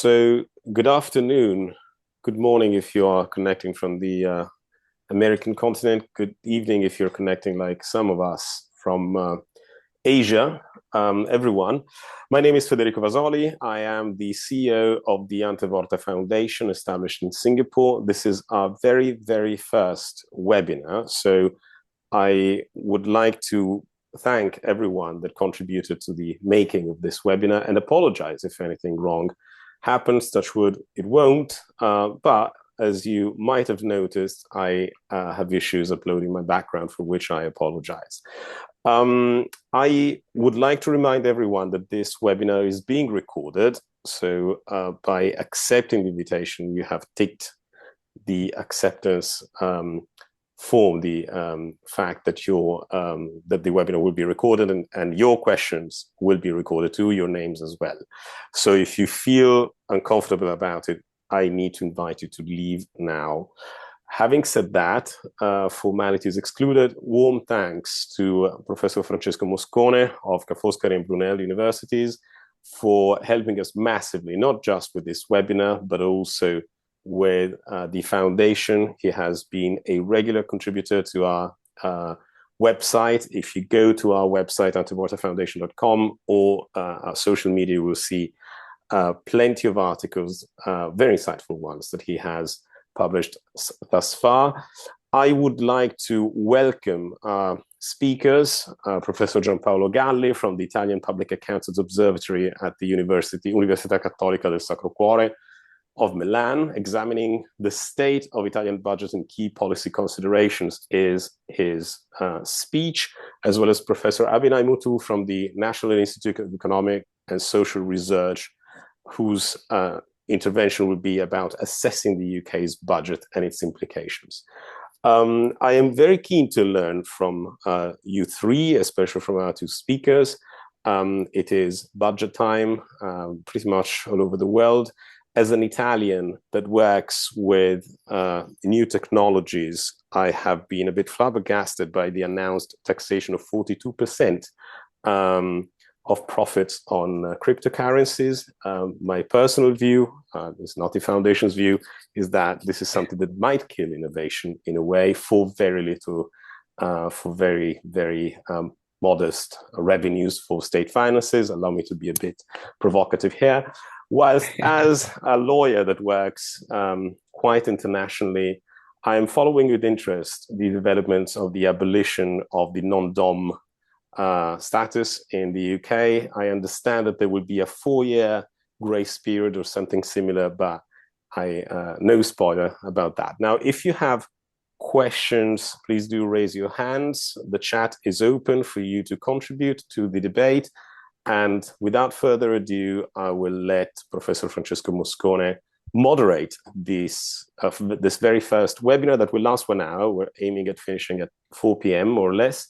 So, good afternoon, good morning if you are connecting from the American continent, good evening if you're connecting like some of us from Asia, everyone. My name is Federico Vasoli. I am the CEO of the Antevorta Foundation established in Singapore. This is our very, very first webinar. So I would like to thank everyone that contributed to the making of this webinar and apologize if anything wrong happens. Touch wood, it won't. But as you might have noticed, I have issues uploading my background, for which I apologize. I would like to remind everyone that this webinar is being recorded. So by accepting the invitation, you have ticked the acceptance form, the fact that that the webinar will be recorded and your questions will be recorded too, your names as well. So if you feel uncomfortable about it, I need to invite you to leave now. Having said that, formalities excluded, warm thanks to Professor Francesco Moscone of Cattolica and Brunel universities for helping us massively, not just with this webinar, but also with the foundation. He has been a regular contributor to our website. If you go to our website, antevortafoundation.com, or our social media, you will see plenty of articles, very insightful ones that he has published thus far. I would like to welcome speakers, Professor Giampaolo Galli from the Italian Public Accountants Observatory at the Università Cattolica del Sacro Cuore of Milan, examining the state of Italian budget and key policy considerations is his speech, as well as Professor Abhinay Muthoo from the National Institute of Economic and Social Research, whose intervention will be about assessing the UK's budget and its implications. I am very keen to learn from you three, especially from our two speakers. It is budget time pretty much all over the world. As an Italian that works with new technologies, I have been a bit flabbergasted by the announced taxation of 42% of profits on cryptocurrencies. My personal view, it's not the foundation's view, is that this is something that might kill innovation in a way for very little, for very, very modest revenues for state finances. Allow me to be a bit provocative here. Whilst as a lawyer that works quite internationally, I am following with interest the developments of the abolition of the non-dom status in the UK. I understand that there will be a 4-year grace period or something similar, but no spoiler about that. Now, if you have questions, please do raise your hands. The chat is open for you to contribute to the debate. And without further ado, I will let Professor Francesco Moscone moderate this very first webinar that will last 1 hour. We're aiming at finishing at 4 p.m. more or less.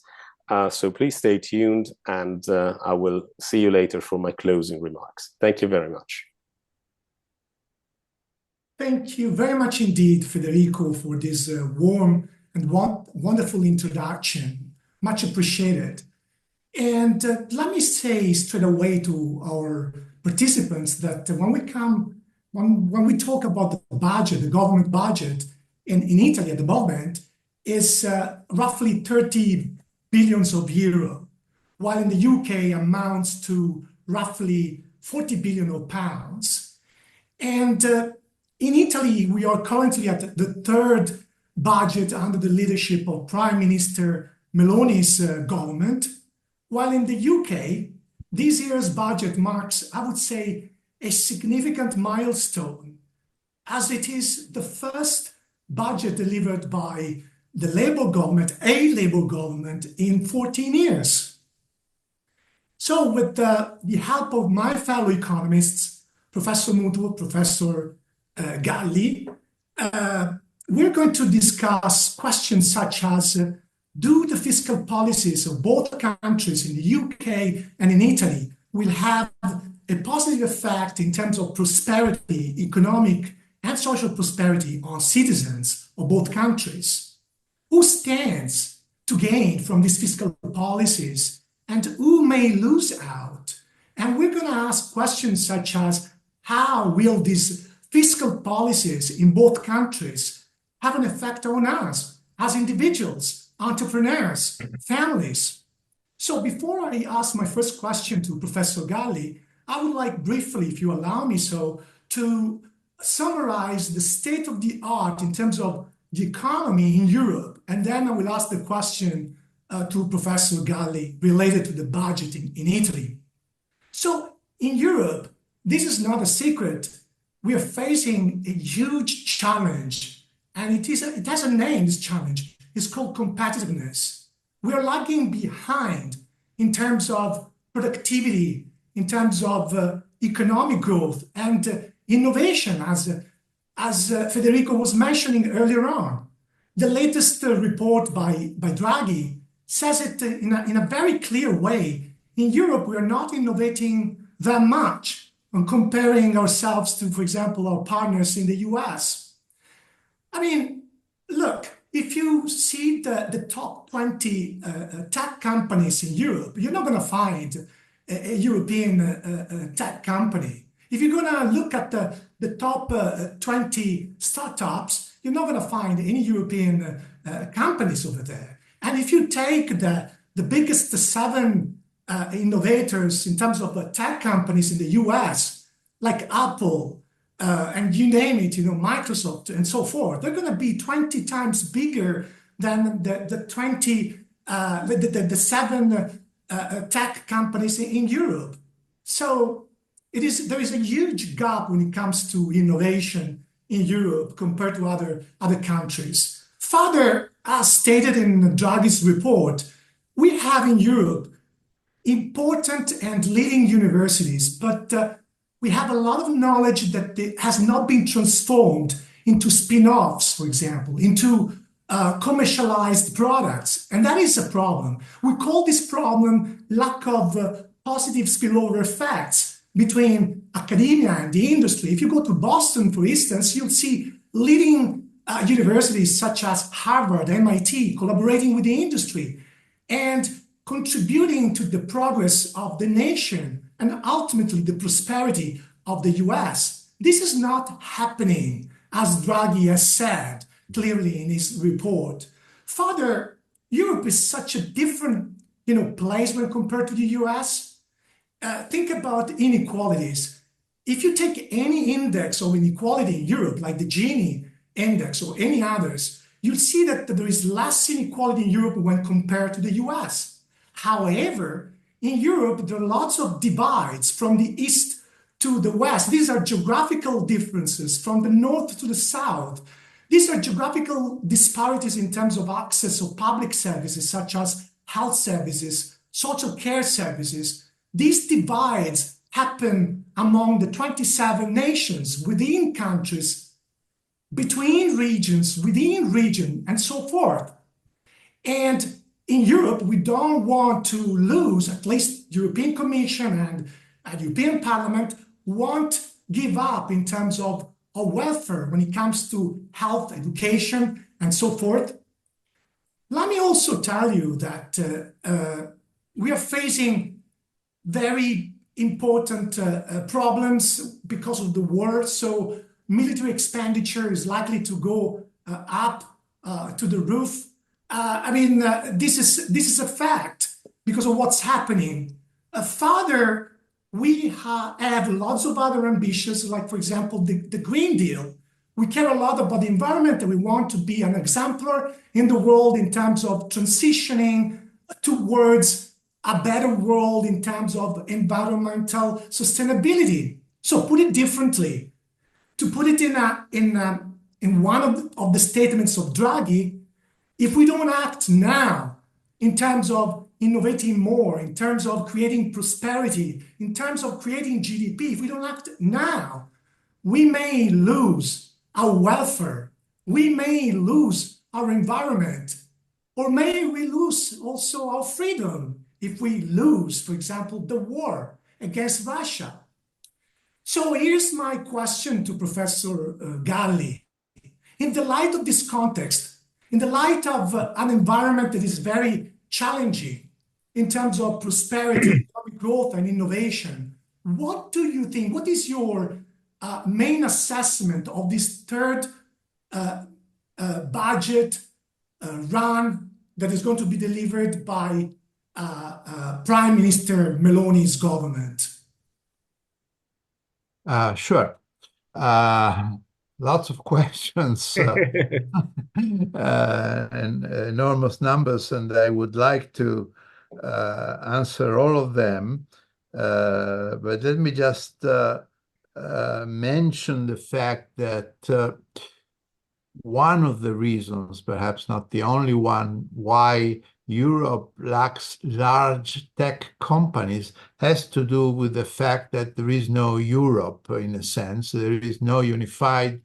So please stay tuned, and I will see you later for my closing remarks. Thank you very much. Thank you very much indeed, Federico, for this warm and wonderful introduction. Much appreciated. And let me say straight away to our participants that when we talk about the budget, the government budget in Italy at the moment is roughly 30 billions of euro, while in the UK amounts to roughly 40 billion of pounds. And in Italy, we are currently at the third budget under the leadership of Prime Minister Meloni's government. While in the UK, this year's budget marks, I would say, a significant milestone, as it is the first budget delivered by the Labour government, a Labour government, in 14 years. So with the help of my fellow economists, Professor Muthoo, Professor Galli, we're going to discuss questions such as, do the fiscal policies of both countries in the UK and in Italy will have a positive effect in terms of prosperity, economic and social prosperity on citizens of both countries? Who stands to gain from these fiscal policies and who may lose out? And we're going to ask questions such as, how will these fiscal policies in both countries have an effect on us as individuals, entrepreneurs, families. So before I ask my first question to Professor Galli, I would like briefly, if you allow me so, to summarize the state of the art in terms of the economy in Europe. And then I will ask the question to Professor Galli related to the budget in Italy. So in Europe, this is not a secret. We are facing a huge challenge, and it has a name, this challenge. It's called competitiveness. We are lagging behind in terms of productivity, in terms of economic growth and innovation, as Federico was mentioning earlier on. The latest report by Draghi says it in a very clear way. In Europe, we are not innovating that much when comparing ourselves to, for example, our partners in the US. I mean, look, if you see the top 20 tech companies in Europe, you're not going to find a European tech company. If you're going to look at the top 20 startups, you're not going to find any European companies over there. And if you take the biggest 7 innovators in terms of tech companies in the US, like Apple, and you name it, Microsoft and so forth, they're going to be 20 times bigger than the 7 tech companies in Europe. So there is a huge gap when it comes to innovation in Europe compared to other countries. Further, as stated in Draghi's report, we have in Europe important and leading universities, but we have a lot of knowledge that has not been transformed into spin-offs, for example, into commercialized products. And that is a problem. We call this problem lack of positive spillover effects between academia and the industry. If you go to Boston, for instance, you'll see leading universities such as Harvard, MIT, collaborating with the industry and contributing to the progress of the nation and ultimately the prosperity of the US. This is not happening, as Draghi has said clearly in his report. Further, Europe is such a different place when compared to the US. Think about inequalities. If you take any index of inequality in Europe, like the Gini index or any others, you'll see that there is less inequality in Europe when compared to the US. However, in Europe, there are lots of divides from the east to the west. These are geographical differences from the north to the south. These are geographical disparities in terms of access to public services such as health services, social care services. These divides happen among the 27 nations, within countries, between regions, within region, and so forth. And in Europe, we don't want to lose, at least European Commission and European Parliament won't give up in terms of welfare when it comes to health, education, and so forth. Let me also tell you that we are facing very important problems because of the war. So military expenditure is likely to go up to the roof. This is a fact because of what's happening. Further, we have lots of other ambitions, like, for example, the Green Deal. We care a lot about the environment, and we want to be an exemplar in the world in terms of transitioning towards a better world in terms of environmental sustainability. So put it differently, to put it in one of the statements of Draghi, if we don't act now in terms of innovating more, in terms of creating prosperity, in terms of creating GDP, if we don't act now, we may lose our welfare, we may lose our environment, or may we lose also our freedom if we lose, for example, the war against Russia. So here's my question to Professor Galli. In the light of this context, in the light of an environment that is very challenging in terms of prosperity, economic growth, and innovation, what do you think? What is your main assessment of this third budget run that is going to be delivered by Prime Minister Meloni's government? Sure. Lots of questions and enormous numbers, and I would like to answer all of them. But let me just mention the fact that one of the reasons, perhaps not the only one, why Europe lacks large tech companies has to do with the fact that there is no Europe, in a sense. There is no unified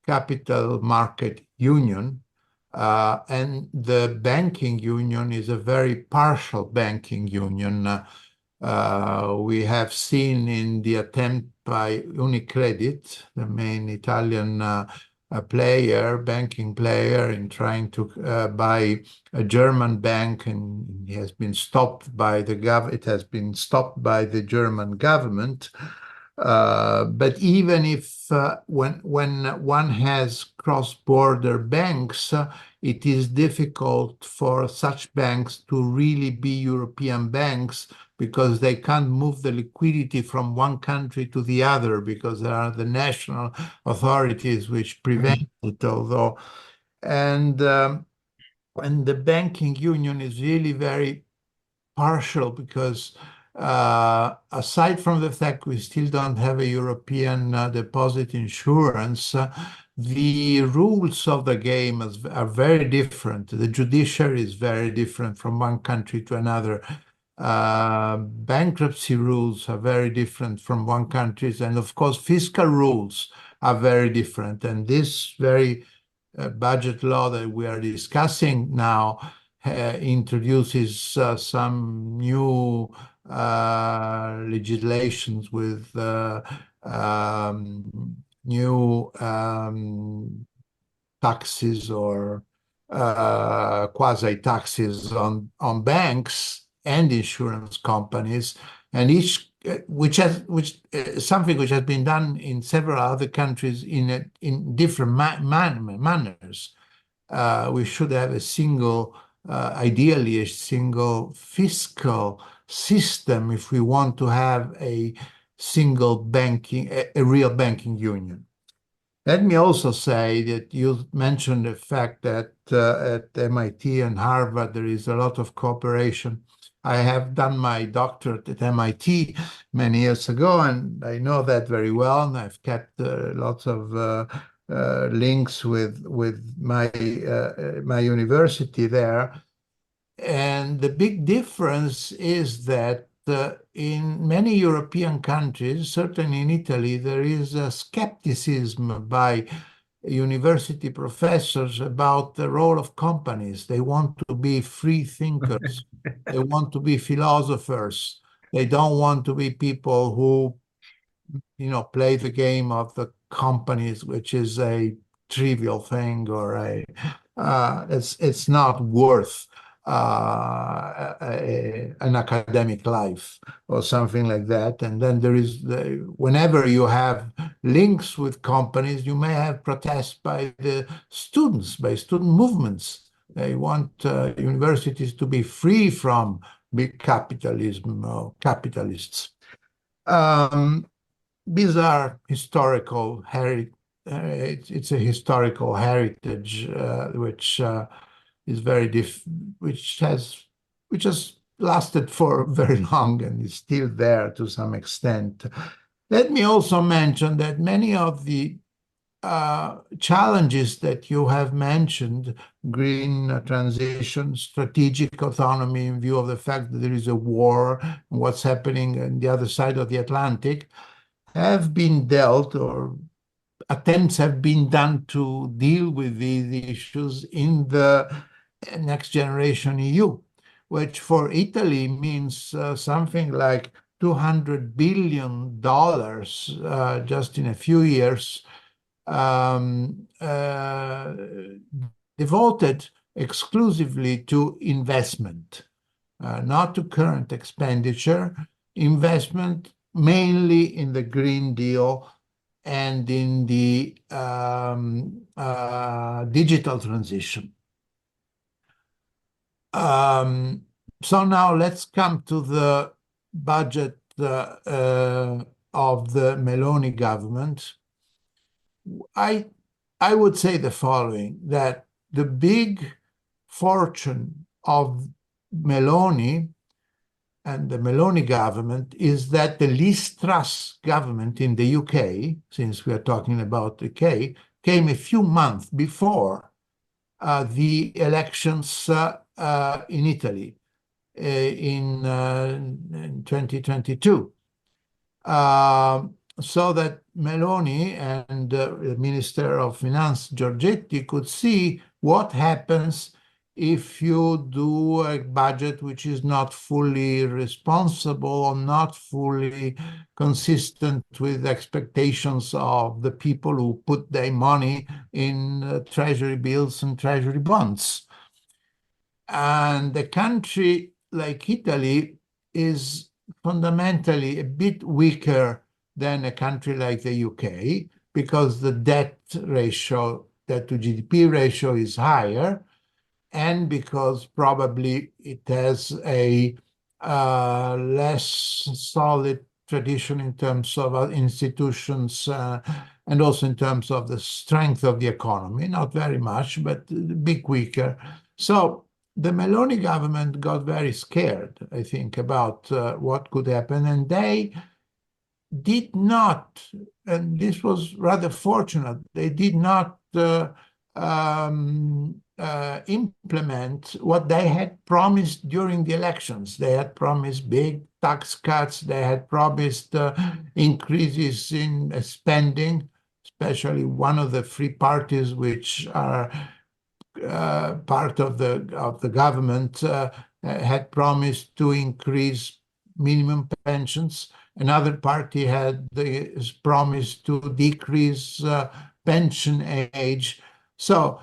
capital market union, and the banking union is a very partial banking union. We have seen in the attempt by UniCredit, the main Italian banking player, in trying to buy a German bank, and it has been stopped by the German government. But even if when one has cross-border banks, it is difficult for such banks to really be European banks, because they can't move the liquidity from one country to the other, because there are the national authorities which prevent it. And the banking union is really very partial, because aside from the fact we still don't have a European deposit insurance, the rules of the game are very different. The judiciary is very different from one country to another. Bankruptcy rules are very different from one country, and of course fiscal rules are very different. And this very budget law that we are discussing now introduces some new legislations with new taxes or quasi-taxes on banks and insurance companies, and something which has been done in several other countries in different manners. We should have ideally a single fiscal system if we want to have a real banking union. Let me also say that you mentioned the fact that at MIT and Harvard there is a lot of cooperation. I have done my doctorate at MIT many years ago, and I know that very well, and I've kept lots of links with my university there. And the big difference is that in many European countries, certainly in Italy, there is a skepticism by university professors about the role of companies. They want to be free thinkers. They want to be philosophers. They don't want to be people who, play the game of the companies, which is a trivial thing, or it's not worth an academic life or something like that. And then there is whenever you have links with companies, you may have protests by the students, by student movements. They want universities to be free from big capitalism or capitalists. These are historical heritage. It's a historical heritage which is which has lasted for very long and is still there to some extent. Let me also mention that many of the challenges that you have mentioned, green transition, strategic autonomy in view of the fact that there is a war and what's happening on the other side of the Atlantic, have been dealt, or attempts have been done to deal with these issues in the Next Generation EU, which for Italy means something like $200 billion just in a few years, devoted exclusively to investment, not to current expenditure, investment mainly in the Green Deal, and in the digital transition. So now let's come to the budget of the Meloni government. I would say the following, that the big fortune of Meloni and the Meloni government is that the Liz Truss government in the UK, since we are talking about the UK, came a few months before the elections in Italy in 2022. So that Meloni and the Minister of Finance, Giorgetti, could see what happens if you do a budget which is not fully responsible or not fully consistent with expectations of the people who put their money in treasury bills and treasury bonds. And a country like Italy is fundamentally a bit weaker than a country like the UK because the debt ratio, debt to GDP ratio, is higher, and because probably it has a less solid tradition in terms of institutions and also in terms of the strength of the economy. Not very much, but a bit weaker. So the Meloni government got very scared, I think, about what could happen, and they did not, and this was rather fortunate, they did not implement what they had promised during the elections. They had promised big tax cuts, they had promised increases in spending, especially one of the three parties which are part of the government had promised to increase minimum pensions. Another party had promised to decrease pension age. So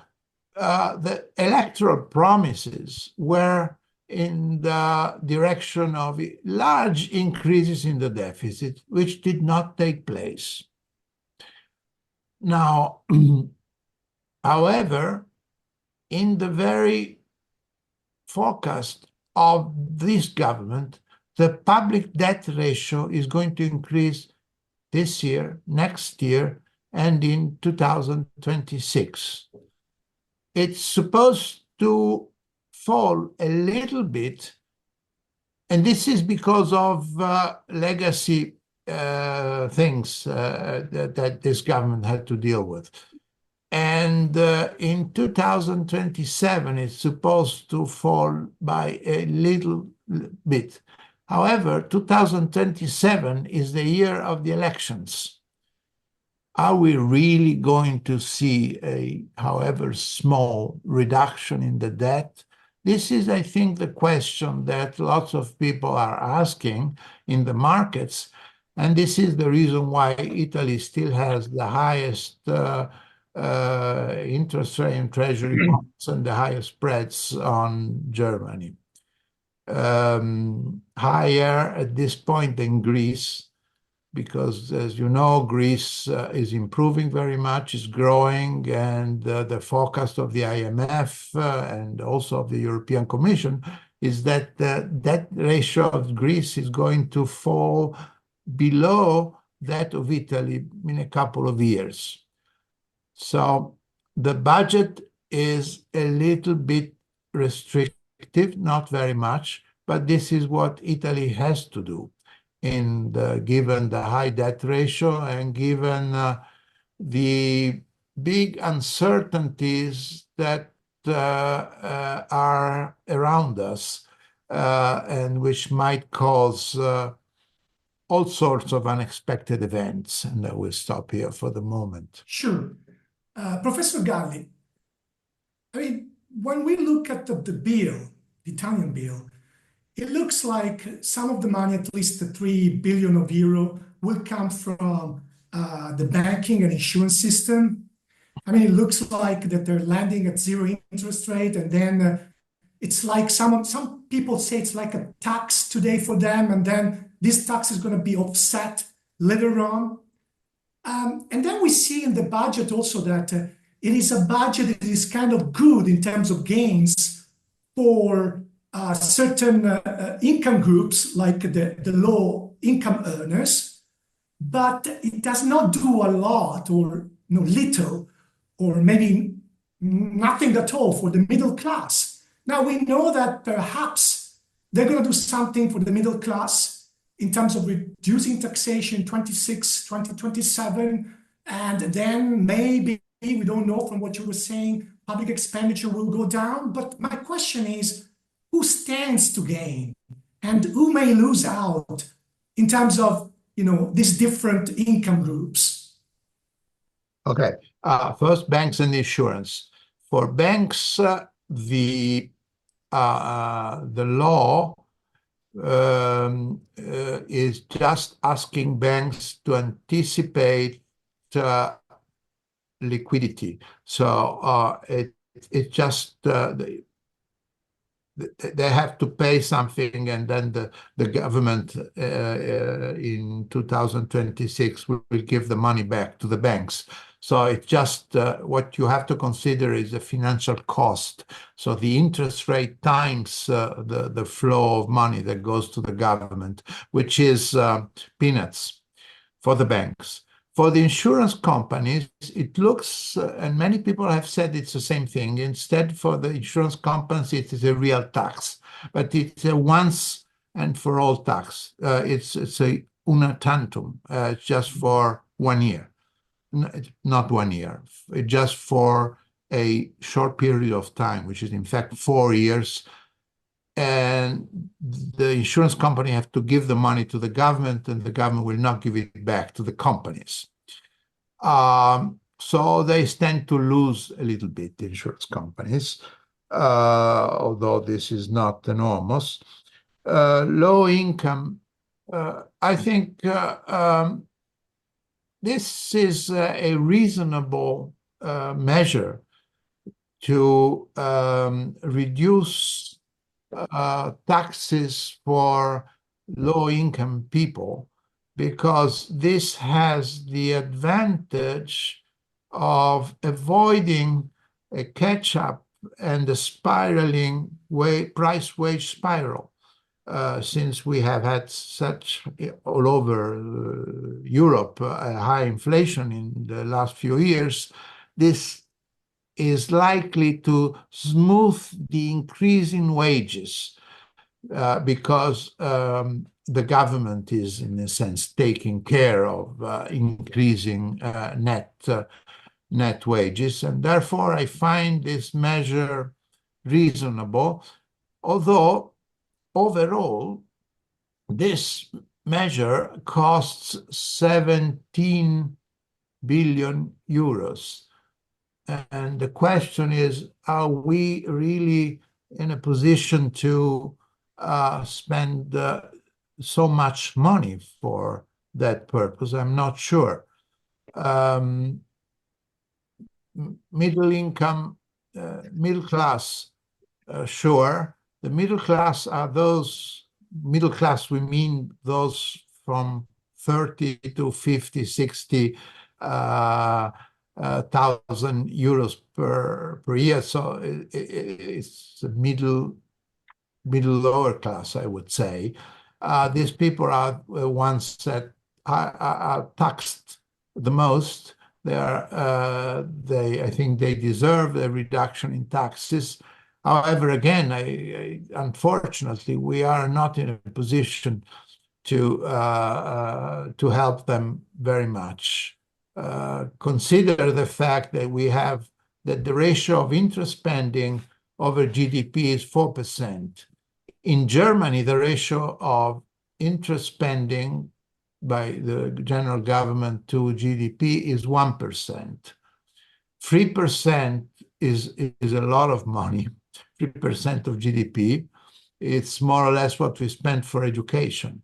the electoral promises were in the direction of large increases in the deficit, which did not take place. Now, however, in the very forecast of this government, the public debt ratio is going to increase this year, next year, and in 2026. It's supposed to fall a little bit, and this is because of legacy things that this government had to deal with. And in 2027, it's supposed to fall by a little bit. However, 2027 is the year of the elections. Are we really going to see a, however small, reduction in the debt? This is, I think, the question that lots of people are asking in the markets. And this is the reason why Italy still has the highest interest rate in treasury bonds and the highest spreads on Germany. Higher at this point than Greece, because as you know, Greece is improving very much, is growing, and the forecast of the IMF and also of the European Commission is that the debt ratio of Greece is going to fall below that of Italy in a couple of years. So the budget is a little bit restrictive, not very much, but this is what Italy has to do given the high debt ratio and given the big uncertainties that are around us and which might cause all sorts of unexpected events. And I will stop here for the moment. Sure. Professor Galli, I mean, when we look at the bill, the Italian bill, it looks like some of the money, at least the 3 billion of euro, will come from the banking and insurance system. I mean, it looks like that they're landing at zero interest rate, and then it's like some people say it's like a tax today for them, and then this tax is going to be offset later on. And we see in the budget also that it is a budget that is kind of good in terms of gains for certain income groups, like the low income earners, but it does not do a lot or little or maybe nothing at all for the middle class. Now we know that perhaps they're going to do something for the middle class in terms of reducing taxation 2027, and then maybe, we don't know from what you were saying, public expenditure will go down. But my question is, who stands to gain and who may lose out in terms of these different income groups? Okay. First, banks and insurance. For banks, the law is just asking banks to anticipate liquidity. So it just they have to pay something, and then the government in 2026 will give the money back to the banks. So it's just what you have to consider is the financial cost. So the interest rate times the flow of money that goes to the government, which is peanuts for the banks. For the insurance companies, it looks, and many people have said it's the same thing. Instead, for the insurance companies, it is a real tax, but it's a once and for all tax. It's a una tantum, just for 1 year. Not 1 year, just for a short period of time, which is in fact 4 years. And the insurance company have to give the money to the government, and the government will not give it back to the companies. So they stand to lose a little bit, the insurance companies, although this is not enormous. Low income, I think this is a reasonable measure to reduce taxes for low-income people, because this has the advantage of avoiding a catch-up and a spiraling price-wage spiral. Since we have had such all over Europe high inflation in the last few years, this is likely to smooth the increase in wages because the government is, in a sense, taking care of increasing net wages. And therefore, I find this measure reasonable, although overall, this measure costs 17 billion euros. And the question is, are we really in a position to spend so much money for that purpose? I'm not sure. Middle income, middle class, sure. The middle class are those, middle class, we mean those from 30 to 50, 60 thousand euros per year. So it's a middle lower class, I would say. These people are the ones that are taxed the most. I think they deserve a reduction in taxes. However, again, unfortunately, we are not in a position to help them very much. Consider the fact that that the ratio of interest spending over GDP is 4%. In Germany, the ratio of interest spending by the general government to GDP is 1%. 3% is a lot of money. 3% of GDP. It's more or less what we spend for education.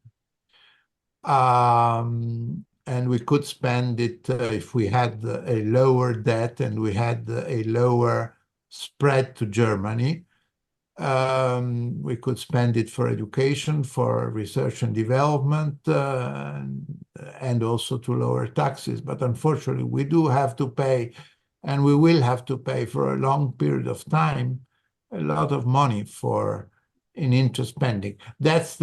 And we could spend it if we had a lower debt and we had a lower spread to Germany. We could spend it for education, for research and development, and also to lower taxes. But unfortunately, we do have to pay, and we will have to pay for a long period of time, a lot of money in interest spending. That's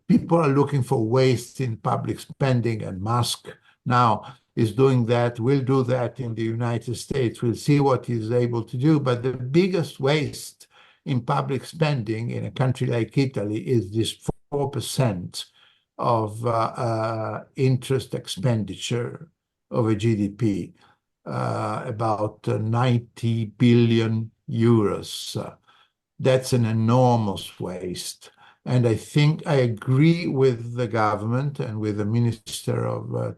people are looking for waste in public spending, and Musk now is doing that, will do that in the United States. We'll see what he's able to do. But the biggest waste in public spending in a country like Italy is this 4% of interest expenditure over GDP, about 90 billion euros. That's an enormous waste. And I think I agree with the government and with the Minister of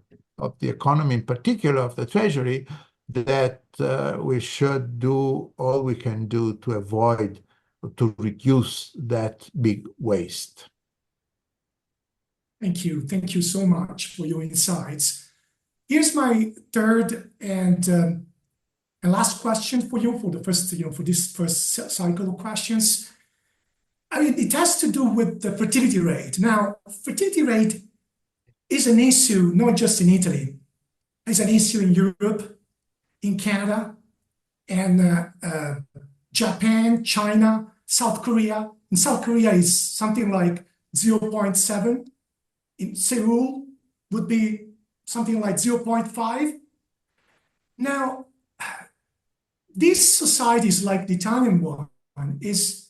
the Economy, in particular of the Treasury, that we should do all we can do to avoid, to reduce that big waste. Thank you. Thank you so much for your insights. Here's my third and last question for you for the first, for this first cycle of questions. I mean, it has to do with the fertility rate. Now, fertility rate is an issue not just in Italy. It's an issue in Europe, in Canada, and Japan, China, South Korea. In South Korea, is something like 0.7. In Seoul would be something like 0.5. Now, these societies, like the Italian one, is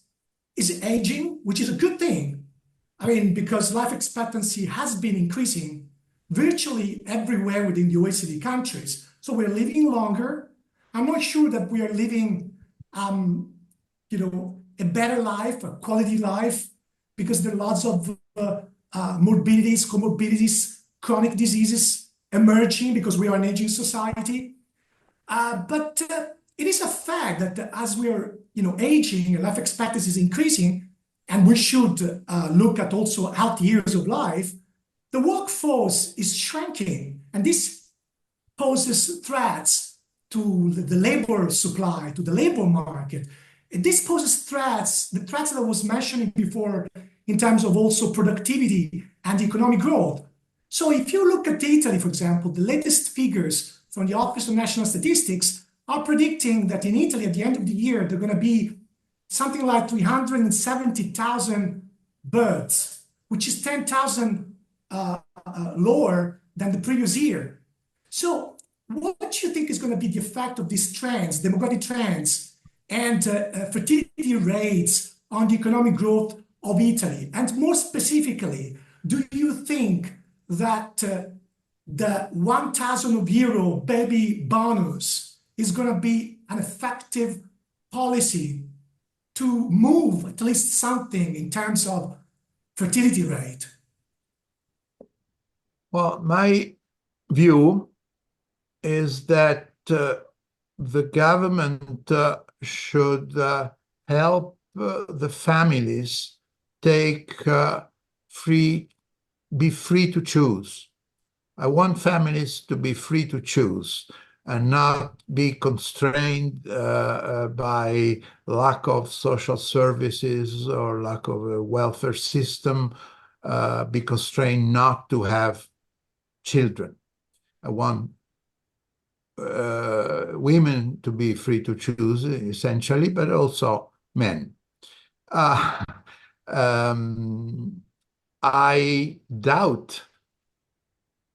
aging, which is a good thing. I mean, because life expectancy has been increasing virtually everywhere within the OECD countries. So we're living longer. I'm not sure that we are living, a better life, a quality life, because there are lots of morbidities, comorbidities, chronic diseases emerging because we are an aging society. But it is a fact that as we are, aging, life expectancy is increasing, and we should look at also healthy years of life, the workforce is shrinking, and this poses threats to the labor supply, to the labor market. This poses threats, the threats that I was mentioning before in terms of also productivity and economic growth. So if you look at Italy, for example, the latest figures from the Office of National Statistics are predicting that in Italy at the end of the year, there are going to be something like 370,000 births, which is 10,000 lower than the previous year. So what do you think is going to be the effect of these trends, demographic trends, and fertility rates on the economic growth of Italy? And more specifically, do you think that the 1,000 euro baby bonus is going to be an effective policy to move at least something in terms of fertility rate? Well, my view is that the government should help the families be free to choose. I want families to be free to choose and not be constrained by lack of social services or lack of a welfare system, be constrained not to have children. I want women to be free to choose, essentially, but also men. I doubt,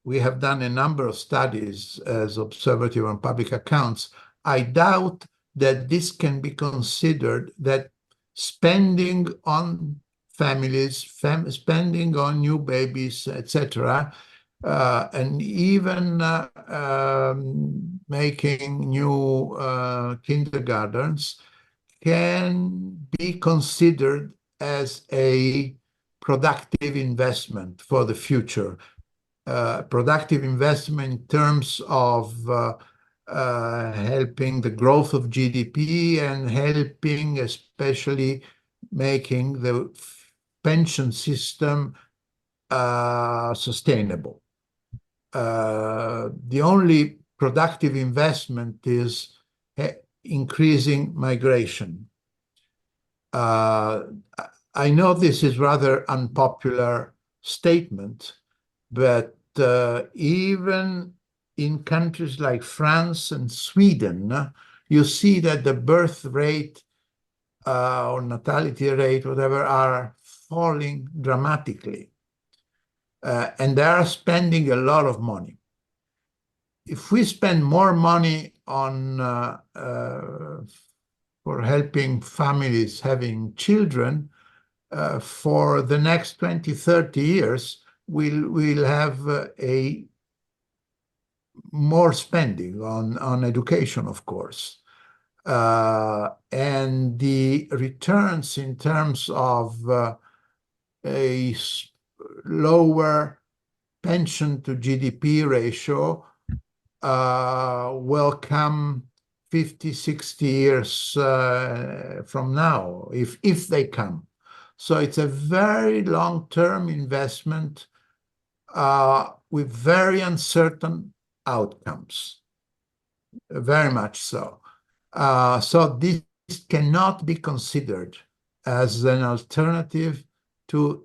we have done a number of studies as Observatory on Public Accounts, I doubt that this can be considered, that spending on families, spending on new babies, etc., and even making new kindergartens can be considered as a productive investment for the future. Productive investment in terms of helping the growth of GDP and helping especially making the pension system sustainable. The only productive investment is increasing migration. I know this is rather unpopular statement, but even in countries like France and Sweden, you see that the birth rate or natality rate, whatever, are falling dramatically. And they are spending a lot of money. If we spend more money on for helping families having children, for the next 20, 30 years, we'll have a more spending on education, of course. And the returns in terms of a lower pension to GDP ratio will come 50, 60 years from now, if they come. So it's a very long-term investment with very uncertain outcomes, very much so. So this cannot be considered as an alternative to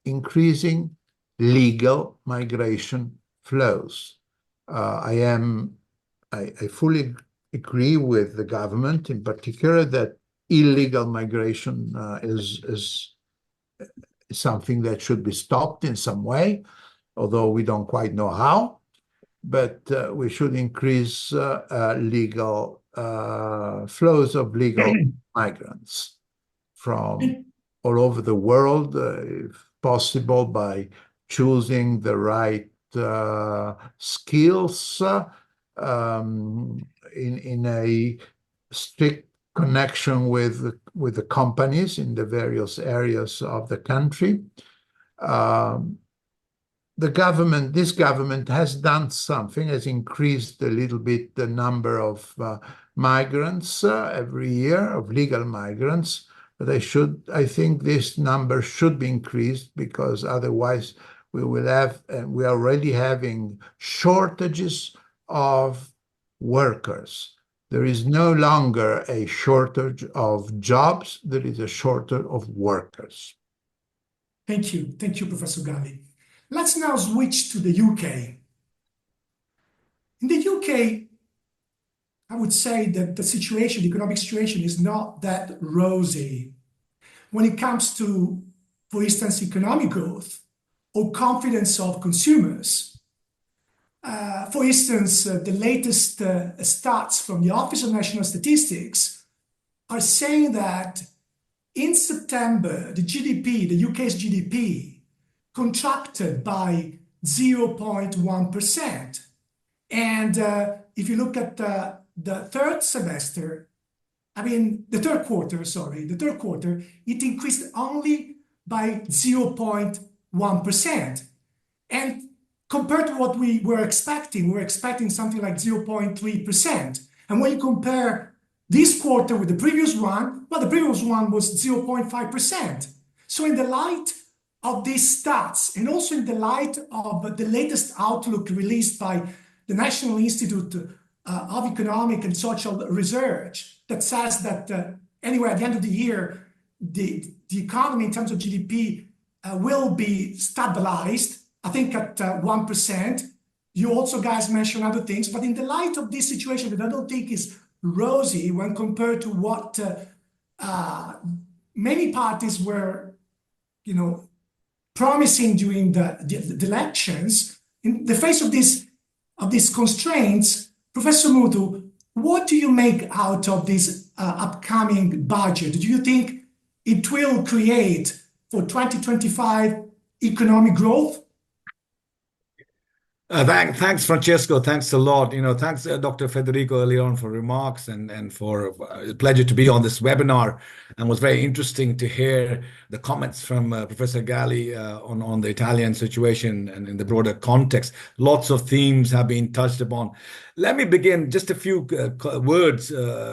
increasing legal migration flows. I fully agree with the government, in particular, that illegal migration is something that should be stopped in some way, although we don't quite know how. But we should increase legal flows of legal migrants from all over the world, if possible, by choosing the right skills in a strict connection with the companies in the various areas of the country. This government has done something, has increased a little bit the number of migrants every year, of legal migrants, but I think this number should be increased, because otherwise we will have, and we are already having, shortages of workers. There is no longer a shortage of jobs, there is a shortage of workers. Thank you, Professor Galli. Let's now switch to the UK. In the UK, I would say that the economic situation is not that rosy when it comes to, for instance, economic growth or confidence of consumers. For instance, the latest stats from the Office of National Statistics are saying that in September, the UK's GDP, contracted by 0.1%. And if you look at the third quarter, it increased only by 0.1%. And compared to what we were expecting something like 0.3%. And when you compare this quarter with the previous one, well, the previous one was 0.5%. So in the light of these stats, and also in the light of the latest outlook released by the National Institute of Economic and Social Research, that says that anyway, at the end of the year, the economy in terms of GDP will be stabilized, I think at 1%. You also guys mentioned other things, but in the light of this situation that I don't think is rosy when compared to what many parties were, promising during the elections, in the face of these constraints, Professor Muthoo, what do you make out of this upcoming budget? Do you think it will create for 2025 economic growth? Thanks, Francesco. Thanks a lot. Thanks, Dr. Federico, earlier on for remarks, and for a pleasure to be on this webinar. And was very interesting to hear the comments from Professor Galli on the Italian situation and in the broader context. Lots of themes have been touched upon. Let me begin just a few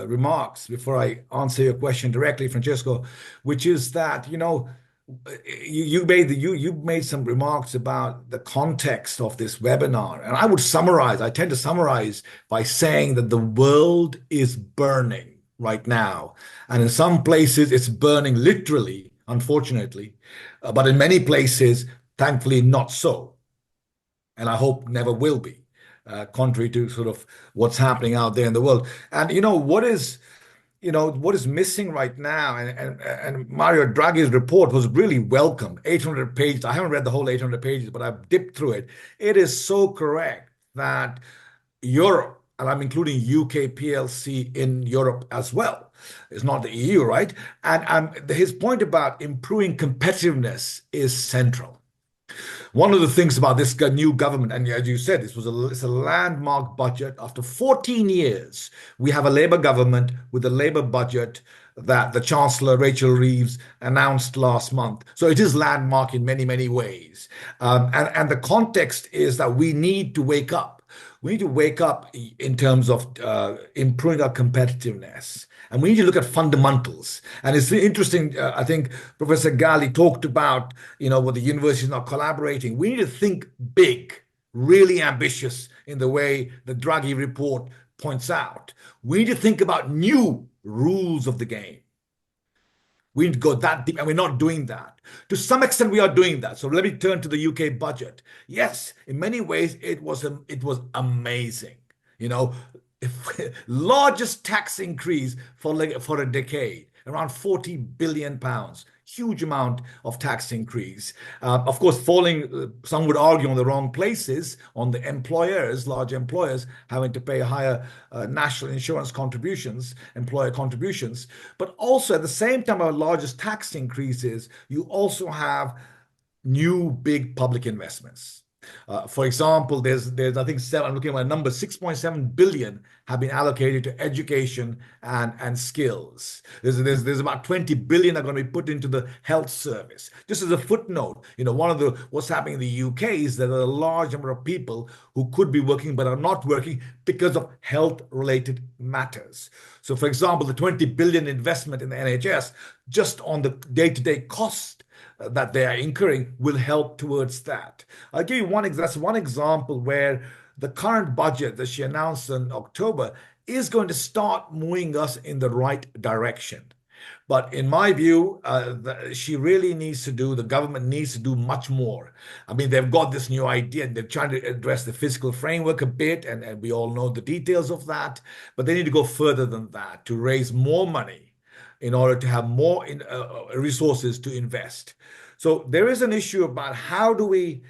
remarks before I answer your question directly, Francesco, which is that, you made some remarks about the context of this webinar, and I tend to summarize by saying that the world is burning. right now. And in some places, it's burning literally, unfortunately. But in many places, thankfully, not so. And I hope never will be, contrary to sort of what's happening out there in the world. And what is missing right now, and Mario Draghi's report was really welcome. 800 pages. I haven't read the whole 800 pages, but I've dipped through it. It is so correct that Europe, and I'm including UK PLC in Europe as well. It's not the EU, right? And his point about improving competitiveness is central. One of the things about this new government, and as you said, it's a landmark budget. After 14 years, we have a Labour government with a Labour budget that the Chancellor, Rachel Reeves, announced last month. So it is landmark in many, many ways. And the context is that we need to wake up. We need to wake up in terms of improving our competitiveness. And we need to look at fundamentals. And it's interesting, I think Professor Galli talked about, what the university is not collaborating. We need to think big, really ambitious in the way the Draghi report points out. We need to think about new rules of the game. We need to go that deep, and we're not doing that. To some extent, we are doing that. So let me turn to the UK budget. Yes, in many ways, it was amazing. Largest tax increase for a decade, around 40 billion pounds. Huge amount of tax increase. Of course, falling, some would argue, on the wrong places, on the employers, large employers having to pay higher national insurance contributions, employer contributions. But also at the same time, our largest tax increases, you also have new big public investments. For example, there's I think I'm looking at my number, 6.7 billion have been allocated to education and skills. There's about 20 billion are going to be put into the health service. Just as a footnote, what's happening in the UK is that there are a large number of people who could be working but are not working because of health-related matters. So, for example, the 20 billion investment in the NHS just on the day-to-day cost that they are incurring will help towards that. I'll give you that's one example where the current budget that she announced in October is going to start moving us in the right direction. But in my view, the government needs to do much more. I mean, they've got this new idea, and they're trying to address the fiscal framework a bit, and we all know the details of that, but they need to go further than that to raise more money in order to have more resources to invest. So there is an issue about how do we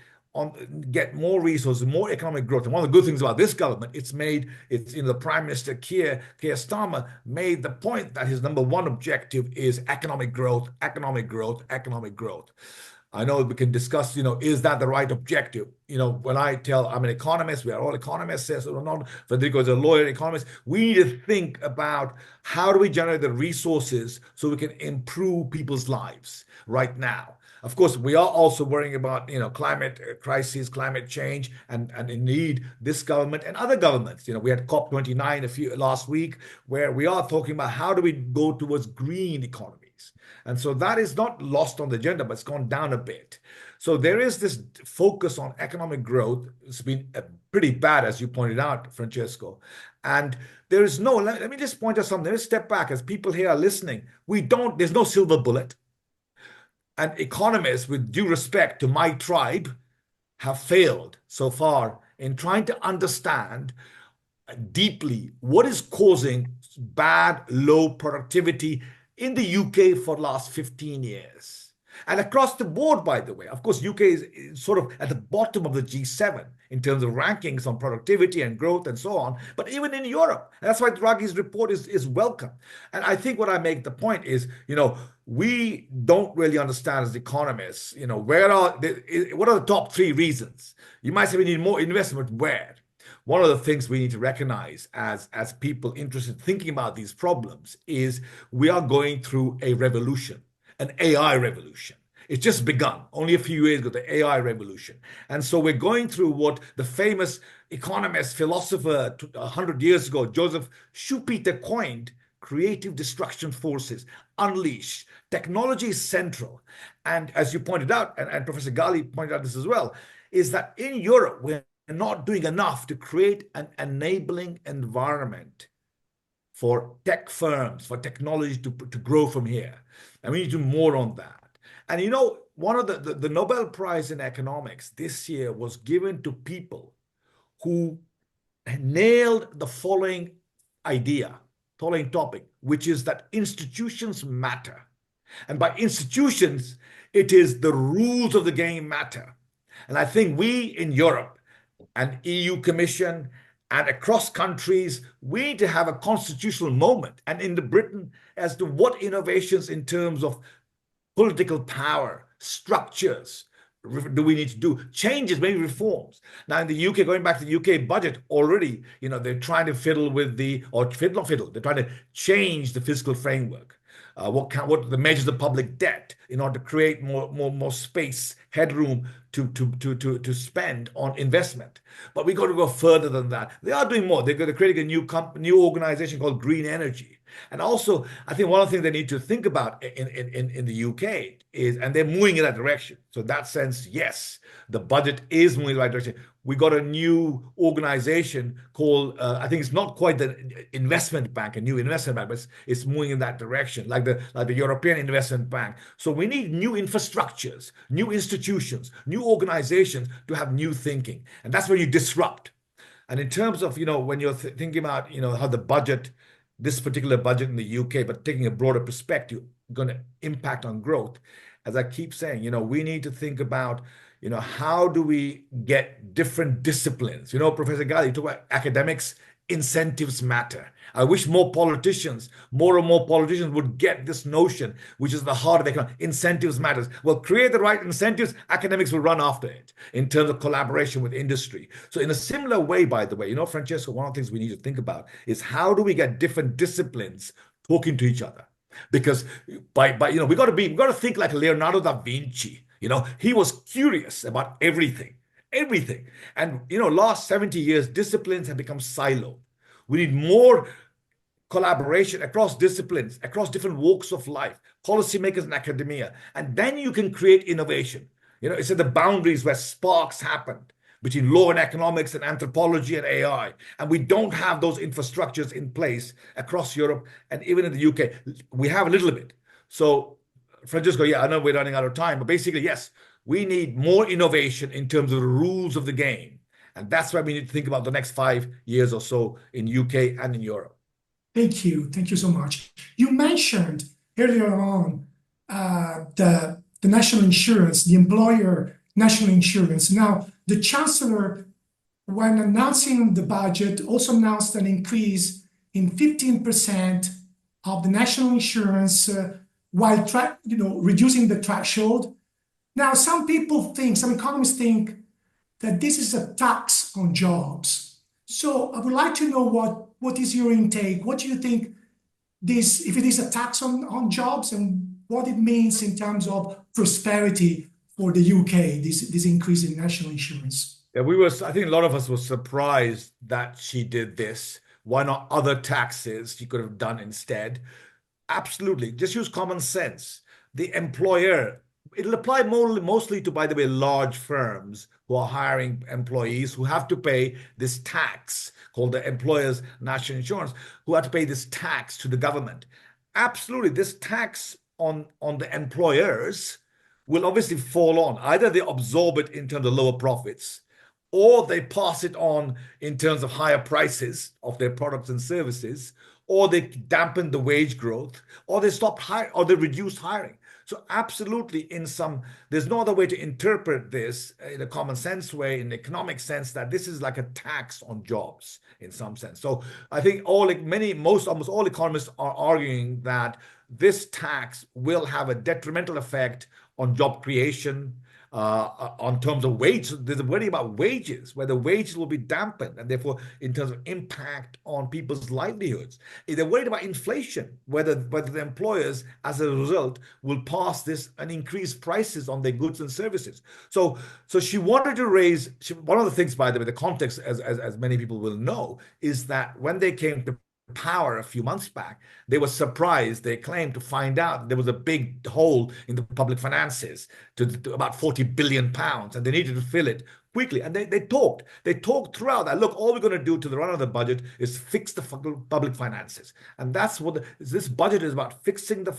get more resources, more economic growth. And one of the good things about this government, the Prime Minister Keir Starmer made the point that his number one objective is economic growth, economic growth, economic growth. I know we can discuss, is that the right objective? When I'm an economist, we are all economists, Federico is a lawyer, economist. We need to think about how do we generate the resources so we can improve people's lives right now. Of course, we are also worrying about, climate crisis, climate change, and indeed this government and other governments. We had COP29 last week, where we are talking about how do we go towards green economies. And so that is not lost on the agenda, but it's gone down a bit. So there is this focus on economic growth. It's been pretty bad, as you pointed out, Francesco. And let me just point out something. Let's step back as people here are listening. There's no silver bullet. And economists, with due respect to my tribe, have failed so far in trying to understand deeply what is causing bad, low productivity in the UK for the last 15 years. And across the board, by the way, of course, UK is sort of at the bottom of the G7 in terms of rankings on productivity and growth and so on, but even in Europe. And that's why Draghi's report is welcome. And I think what I make the point is, we don't really understand as economists, what are the top three reasons? You might say we need more investment. Where? One of the things we need to recognize as people interested in thinking about these problems is we are going through a revolution, an AI revolution. It's just begun. Only a few years ago, the AI revolution. And so we're going through what the famous economist, philosopher 100 years ago, Joseph Schumpeter, coined: creative destruction forces unleashed. Technology is central. And as you pointed out, and Professor Galli pointed out this as well, is that in Europe, we're not doing enough to create an enabling environment for tech firms, for technology to grow from here. And we need to do more on that. And you know, one of the Nobel Prize in economics this year was given to people who nailed the following idea, following topic, which is that institutions matter. And by institutions, it is the rules of the game matter. And I think we in Europe and EU Commission and across countries, we need to have a constitutional moment. And in the Britain, as to what innovations in terms of political power, structures, do we need to do changes, maybe reforms? Now in the UK, going back to the UK budget already, you know, they're trying to fiddle with they're trying to change the fiscal framework. What the measures of public debt in order to create more space, headroom to spend on investment. But we got to go further than that. They are doing more. They're creating a new organization called Green Energy. And also, I think one of the things they need to think about in the UK is, and they're moving in that direction. So in that sense, yes, the budget is moving in the right direction. We got a new organization called, I think it's not quite the investment bank, a new investment bank, but it's moving in that direction, like the European Investment Bank. So we need new infrastructures, new institutions, new organizations to have new thinking. And that's where you disrupt. And in terms of, you know, when you're thinking about, you know, how the budget, this particular budget in the UK, but taking a broader perspective, going to impact on growth. As I keep saying, you know, we need to think about, you know, how do we get different disciplines? You know, Professor Galli, you talk about academics, incentives matter. I wish more and more politicians would get this notion, which is the heart of economics. Incentives matters. Well, create the right incentives, academics will run after it in terms of collaboration with industry. So in a similar way, by the way, you know, Francesco, one of the things we need to think about is how do we get different disciplines talking to each other? Because you know, we got to think like Leonardo da Vinci. You know, he was curious about everything. And, you know, last 70 years, disciplines have become siloed. We need more collaboration across disciplines, across different walks of life, policymakers and academia. And then you can create innovation. You know, it's at the boundaries where sparks happened between law and economics and anthropology and AI. And we don't have those infrastructures in place across Europe and even in the UK. We have a little bit. So, Francesco, yeah, I know we're running out of time, but basically, yes, we need more innovation in terms of the rules of the game. And that's why we need to think about the next 5 years or so in UK and in Europe. Thank you. Thank you so much. You mentioned earlier on the national insurance, the employer national insurance. Now, the Chancellor, when announcing the budget, also announced an increase in 15% of the national insurance while reducing the threshold. Now, some economists think that this is a tax on jobs. So I would like to know what is your intake? What do you think if it is a tax on jobs, and what it means in terms of prosperity for the UK, this increase in national insurance? Yeah, I think a lot of us were surprised that she did this. Why not other taxes she could have done instead? Absolutely. Just use common sense. The employer, it'll apply mostly to, by the way, large firms who are hiring employees who have to pay this tax called the employer's national insurance, who have to pay this tax to the government. Absolutely. This tax on the employers will obviously fall on. Either they absorb it in terms of lower profits, or they pass it on in terms of higher prices of their products and services, or they dampen the wage growth, or they stop hiring, or they reduce hiring. So absolutely, there's no other way to interpret this in a common sense way, in the economic sense, that this is like a tax on jobs in some sense. So I think almost all economists are arguing that this tax will have a detrimental effect on job creation, on terms of wages. There's a worry about wages, where the wages will be dampened, and therefore in terms of impact on people's livelihoods. They're worried about inflation, whether the employers as a result will pass this and increase prices on their goods and services. So she wanted to one of the things, by the way, the context, as many people will know, is that when they came to power a few months back, they were surprised, they claimed, to find out there was a big hole in the public finances to about 40 billion pounds, and they needed to fill it quickly. And they talked throughout that. Look, all we're going to do to the run of the budget is fix the public finances. And that's what this budget is about, fixing the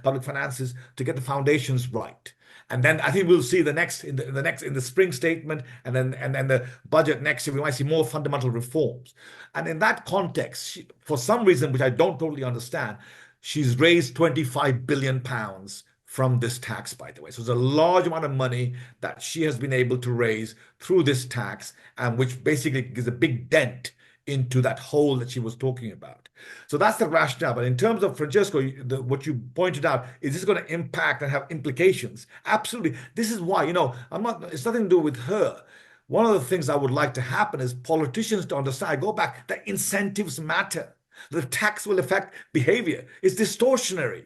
public finances to get the foundations right. And then I think we'll see in the spring statement, and then the budget next year, we might see more fundamental reforms. And in that context, for some reason, which I don't totally understand, she's raised 25 billion pounds from this tax, by the way. So it's a large amount of money that she has been able to raise through this tax, and which basically gives a big dent into that hole that she was talking about. So that's the rationale. But in terms of Francesco, what you pointed out, is this going to impact and have implications? Absolutely. This is why, it's nothing to do with her. One of the things I would like to happen is politicians to understand, go back, that incentives matter. The tax will affect behavior. It's distortionary.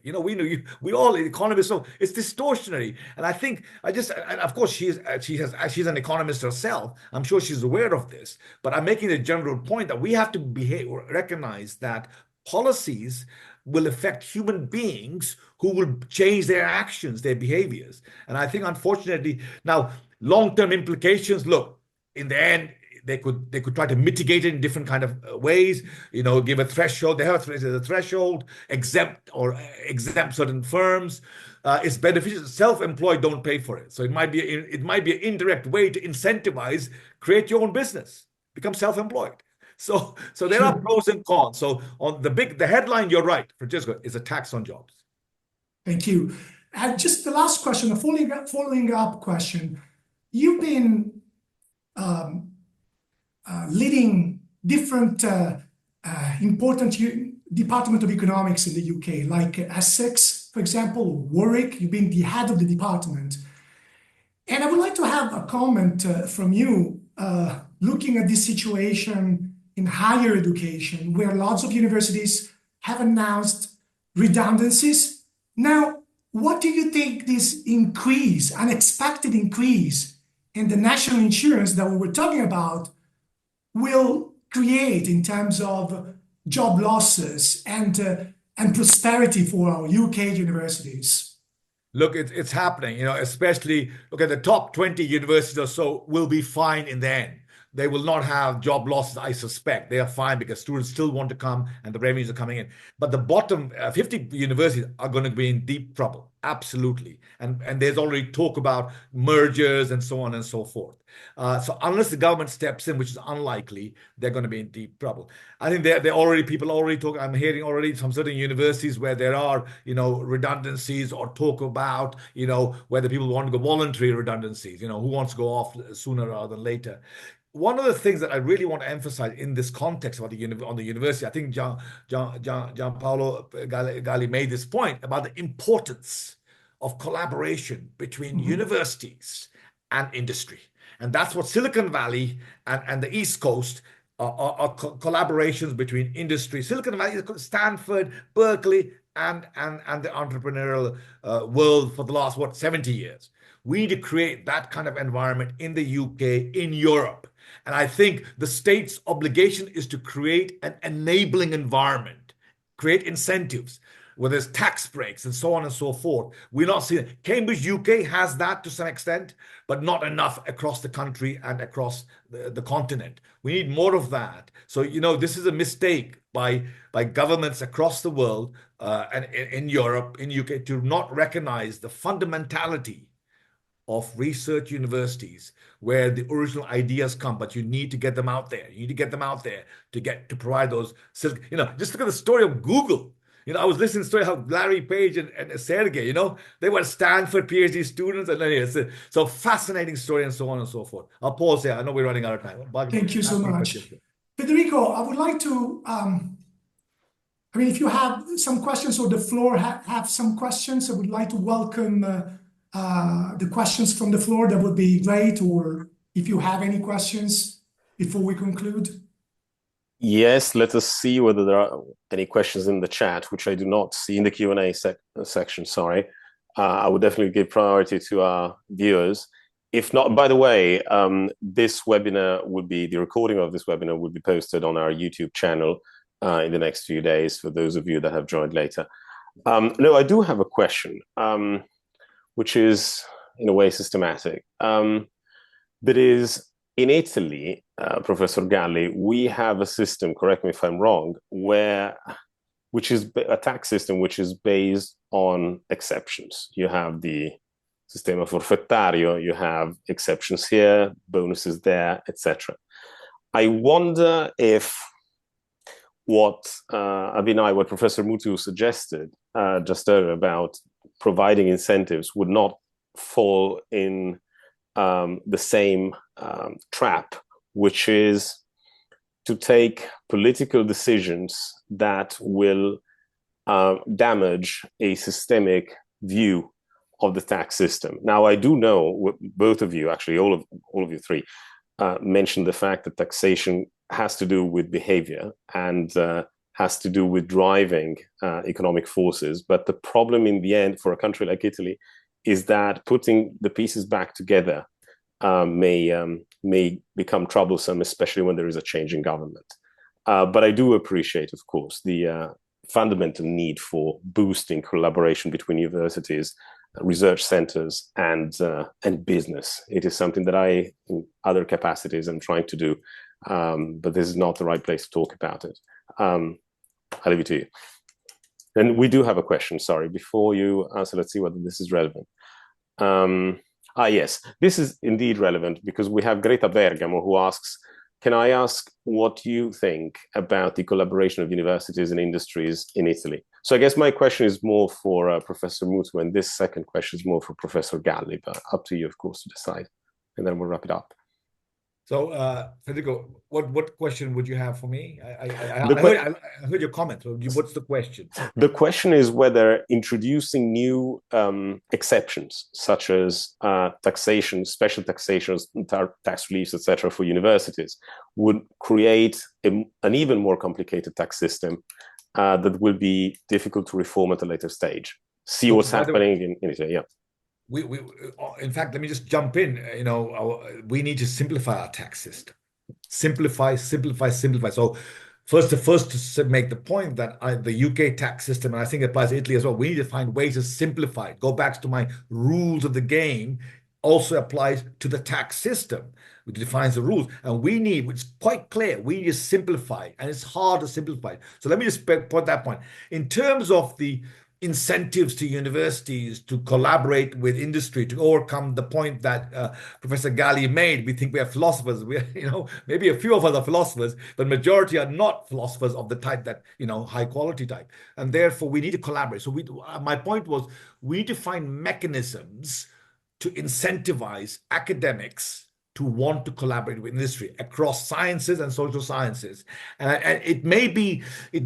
We all economists know it's distortionary. And I think and of course she's an economist herself. I'm sure she's aware of this. But I'm making the general point that we have to recognize that policies will affect human beings who will change their actions, their behaviors. And I think, unfortunately, now long-term implications. Look, in the end, they could try to mitigate it in different kind of ways, give a threshold. They have a threshold, exempt certain firms. It's beneficial. Self-employed don't pay for it. So it might be an indirect way to incentivize, create your own business, become self-employed. So there are pros and cons. So on the headline, you're right, Francesco, is a tax on jobs. Thank you. And just the last question, a following up question. You've been leading different important Department of Economics in the UK, like Essex, for example, Warwick. You've been the head of the department. And I would like to have a comment from you, looking at this situation in higher education, where lots of universities have announced redundancies. Now, what do you think this unexpected increase in the national insurance that we were talking about will create in terms of job losses and prosperity for our UK universities? Look, it's happening, especially look at the top 20 universities or so will be fine in the end. They will not have job losses, I suspect. They are fine because students still want to come and the revenues are coming in. But the bottom 50 universities are going to be in deep trouble. Absolutely. And there's already talk about mergers and so on and so forth. So unless the government steps in, which is unlikely, they're going to be in deep trouble. I think people already talk. I'm hearing already from certain universities where there are, redundancies, or talk about, whether people want to go voluntary redundancies, who wants to go off sooner rather than later. One of the things that I really want to emphasize in this context about on the university, I think Giampaolo Galli made this point about the importance of collaboration between universities and industry. And that's what Silicon Valley and the East Coast are collaborations between industry. Silicon Valley, Stanford, Berkeley, and the entrepreneurial world for the last, 70 years. We need to create that kind of environment in the UK, in Europe. And I think the state's obligation is to create an enabling environment, create incentives, where there's tax breaks and so on and so forth. We're not seeing it. Cambridge, UK has that to some extent, but not enough across the country and across the continent. We need more of that. So, this is a mistake by governments across the world and in Europe, in UK, to not recognize the fundamentality of research universities where the original ideas come, but you need to get them out there. You need to get them out there to provide those. Just look at the story of Google. I was listening to the story how Larry Page and Sergey, they were Stanford PhD students, and then it's so fascinating story and so on and so forth. I'll pause there. I know we're running out of time. Thank you so much. Federico, I would like to, if you have some questions, or the floor have some questions, I would like to welcome the questions from the floor. That would be great. Or if you have any questions before we conclude. Yes, let us see whether there are any questions in the chat, which I do not see in the Q&A section, sorry. I would definitely give priority to our viewers. If not, by the way, the recording of this webinar would be posted on our YouTube channel in the next few days for those of you that have joined later. No, I do have a question, which is in a way systematic. That is, in Italy, Professor Galli, we have a system, correct me if I'm wrong, which is a tax system which is based on exceptions. You have the sistema forfettario, you have exceptions here, bonuses there, etc. I wonder if what Abhinay, what Professor Muthoo suggested just earlier about providing incentives would not fall in the same trap, which is to take political decisions that will damage a systemic view of the tax system. Now, I do know both of you, actually all of you three, mentioned the fact that taxation has to do with behavior and has to do with driving economic forces. But the problem in the end for a country like Italy is that putting the pieces back together may become troublesome, especially when there is a change in government. But I do appreciate, of course, the fundamental need for boosting collaboration between universities, research centers, and business. It is something that I, in other capacities, am trying to do, but this is not the right place to talk about it. I'll leave it to you. And we do have a question, sorry, before you answer, let's see whether this is relevant. Yes, this is indeed relevant because we have Greta Bergamo who asks, can I ask what you think about the collaboration of universities and industries in Italy? So I guess my question is more for Professor Muthoo, and this second question is more for Professor Galli, but up to you, of course, to decide, and then we'll wrap it up. So, Federico, what question would you have for me? I heard your comment. What's the question? The question is whether introducing new exceptions, such as taxation, special taxations, tax reliefs, etc., for universities, would create an even more complicated tax system that will be difficult to reform at a later stage. See what's happening in Italy. Yeah. In fact, let me just jump in. We need to simplify our tax system. Simplify. So first to make the point that the UK tax system, and I think it applies to Italy as well, we need to find ways to simplify it. Go back to my rules of the game, also applies to the tax system, which defines the rules. And it's quite clear, we need to simplify, and it's hard to simplify. So let me just put that point. In terms of the incentives to universities to collaborate with industry to overcome the point that Professor Galli made. We think we are philosophers. Maybe a few of us are philosophers, but majority are not philosophers of the type that, high quality type. And therefore, we need to collaborate. So my point was, we need to find mechanisms to incentivize academics to want to collaborate with industry across sciences and social sciences. And it might be a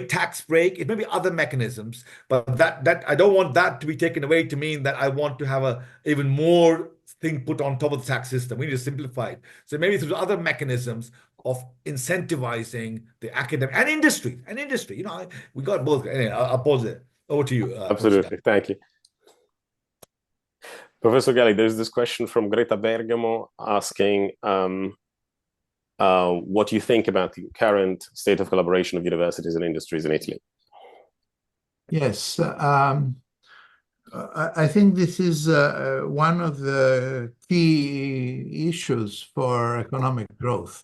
tax break, it may be other mechanisms, but that I don't want that to be taken away to mean that I want to have a even more thing put on top of the tax system. We need to simplify it. So maybe through other mechanisms of incentivizing the academic and industry. We got both. Anyway, I'll pause there. Over to you. Absolutely. Thank you. Professor Galli, there's this question from Greta Bergamo asking what you think about the current state of collaboration of universities and industries in Italy. Yes, I think this is one of the key issues for economic growth.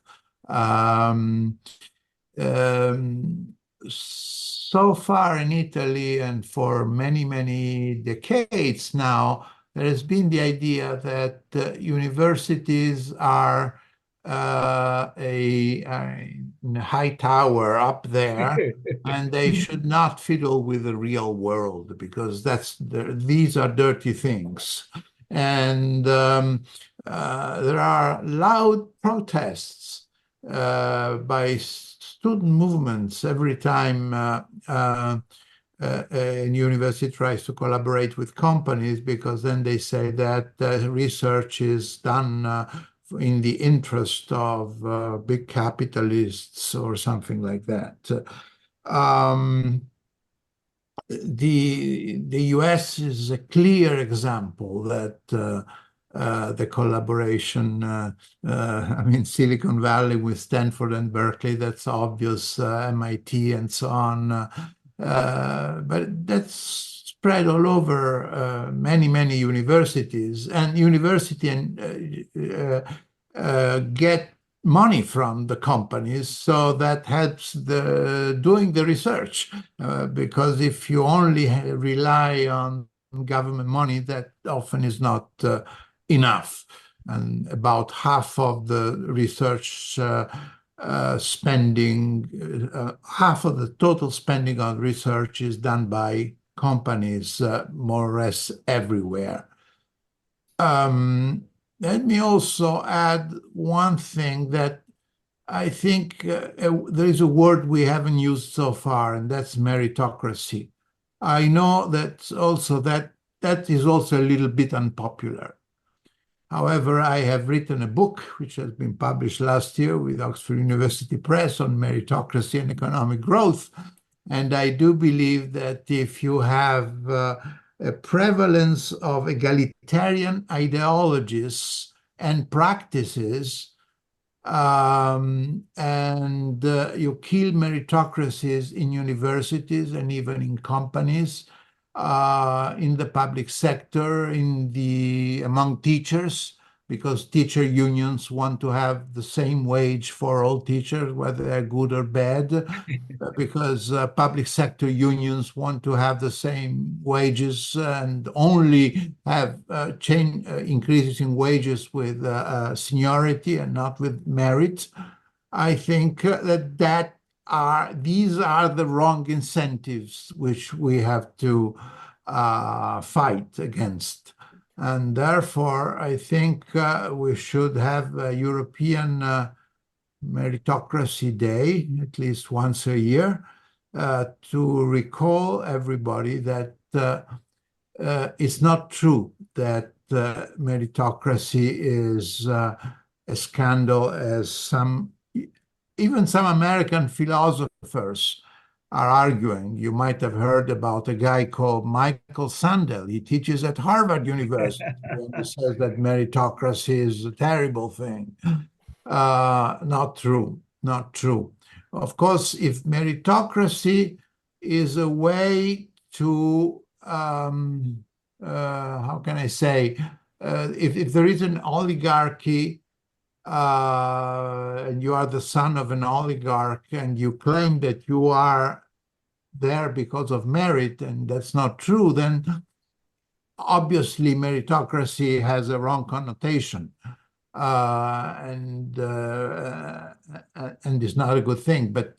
So far in Italy, and for many, many decades now, there has been the idea that universities are a high tower up there, and they should not fiddle with the real world because these are dirty things. And there are loud protests by student movements every time a university tries to collaborate with companies, because then they say that research is done in the interest of big capitalists or something like that. The US is a clear example that the collaboration. I mean, Silicon Valley with Stanford and Berkeley, that's obvious, MIT and so on. But that's spread all over many, many universities. And university get money from the companies, so that helps doing the research. Because if you only rely on government money, that often is not enough. And about half of the research spending, half of the total spending on research is done by companies, more or less everywhere. Let me also add one thing that I think there is a word we haven't used so far, and that's meritocracy. I know that also that is also a little bit unpopular. However, I have written a book which has been published last year with Oxford University Press on meritocracy and economic growth. And I do believe that if you have a prevalence of egalitarian ideologies and practices, and you kill meritocracies in universities and even in companies, in the public sector, among teachers, because teacher unions want to have the same wage for all teachers, whether they're good or bad, because public sector unions want to have the same wages and only have increases in wages with seniority and not with merit. I think that these are the wrong incentives which we have to fight against. And therefore, I think we should have a European Meritocracy Day, at least once a year, to recall everybody that it's not true that meritocracy is a scandal, as even some American philosophers are arguing. You might have heard about a guy called Michael Sandel. He teaches at Harvard University, and he says that meritocracy is a terrible thing. Not true, not true. Of course, if meritocracy is a way to, how can I say, if there is an oligarchy, and you are the son of an oligarch and you claim that you are there because of merit, and that's not true, then obviously meritocracy has a wrong connotation, and is not a good thing. But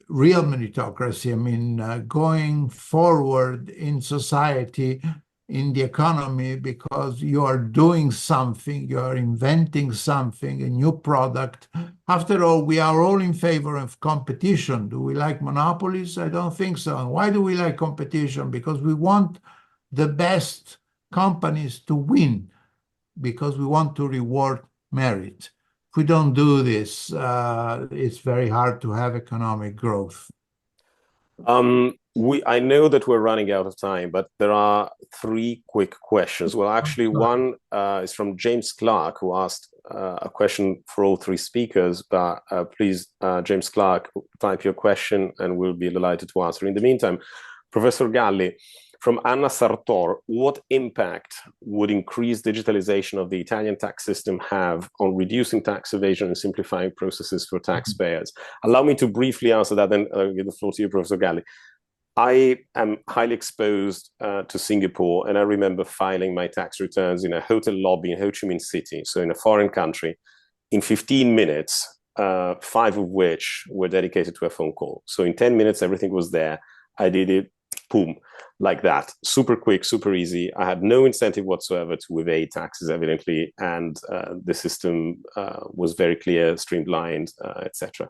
real meritocracy, I mean, going forward in society, in the economy, because you are doing something, you are inventing something, a new product. After all, we are all in favor of competition. Do we like monopolies? I don't think so. And why do we like competition? Because we want the best companies to win, because we want to reward merit. If we don't do this, it's very hard to have economic growth. I know that we're running out of time, but there are 3 quick questions. Well, actually, one is from James Clark, who asked a question for all 3 speakers. But please, James Clark, type your question and we'll be delighted to answer. In the meantime, Professor Galli, from Anna Sartor, what impact would increased digitalization of the Italian tax system have on reducing tax evasion and simplifying processes for taxpayers? Allow me to briefly answer that, then I'll give the floor to you, Professor Galli. I am highly exposed to Singapore, and I remember filing my tax returns in a hotel lobby in Ho Chi Minh City, so in a foreign country, in 15 minutes, 5 of which were dedicated to a phone call. So in 10 minutes, everything was there. I did it, boom, like that. Super quick, super easy. I had no incentive whatsoever to evade taxes, evidently, and the system was very clear, streamlined, etc.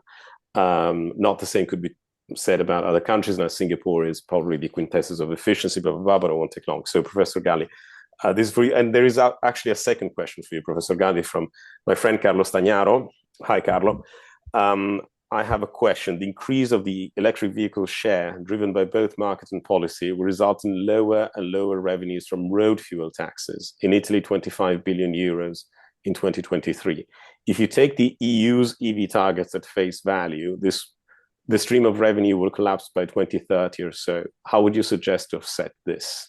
Not the same could be said about other countries. Now, Singapore is probably the quintessence of efficiency, blah, blah, blah, but I won't take long. So, Professor Galli, this is for you. And there is actually a second question for you, Professor Galli, from my friend Carlo Stagnaro. Hi, Carlo. I have a question. The increase of the electric vehicle share, driven by both market and policy, will result in lower and lower revenues from road fuel taxes. In Italy, 25 billion euros in 2023. If you take the EU's EV targets at face value, the stream of revenue will collapse by 2030 or so. How would you suggest to offset this?